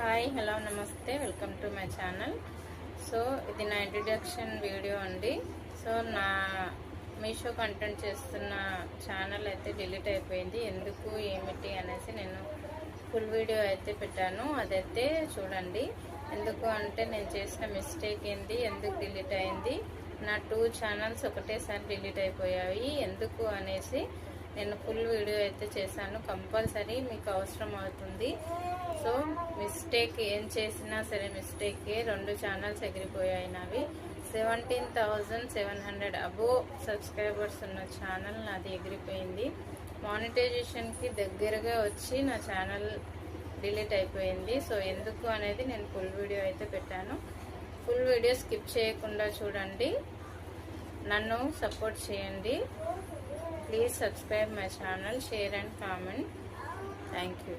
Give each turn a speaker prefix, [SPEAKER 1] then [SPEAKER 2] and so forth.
[SPEAKER 1] Hi hello నమస్తే welcome to my channel. So ఇది నా ఇంట్రడక్షన్ వీడియో అండి. సో నా మీషో కంటెంట్ చేస్తున్న ఛానల్ అయితే డిలీట్ అయిపోయింది. ఎందుకు ఏమిటి అనేసి నేను ఫుల్ వీడియో అయితే పెట్టాను, అదైతే చూడండి. ఎందుకు అంటే నేను చేసిన మిస్టేక్ ఏంది, ఎందుకు డిలీట్ అయింది, నా 2 ఛానల్స్ ఒకటేసారి డిలీట్ అయిపోయాయి ఎందుకు అనేసి నేను ఫుల్ వీడియో అయితే చేశాను. కంపల్సరీ మీకు అవసరం అవుతుంది. సో మిస్టేక్ ఏం చేసినా సరే మిస్టేకే. 2 ఛానల్స్ ఎగిరిపోయాయి నావి. 17,700 అబోవ్ సబ్స్క్రైబర్స్ ఉన్న ఛానల్ నాది ఎగిరిపోయింది. మానిటైజేషన్కి దగ్గరగా వచ్చి నా ఛానల్ డిలీట్ అయిపోయింది. సో ఎందుకు అనేది నేను ఫుల్ వీడియో అయితే పెట్టాను. ఫుల్ వీడియో స్కిప్ చేయకుండా చూడండి, నన్ను సపోర్ట్ చేయండి. Please subscribe my channel, share and comment. Thank you.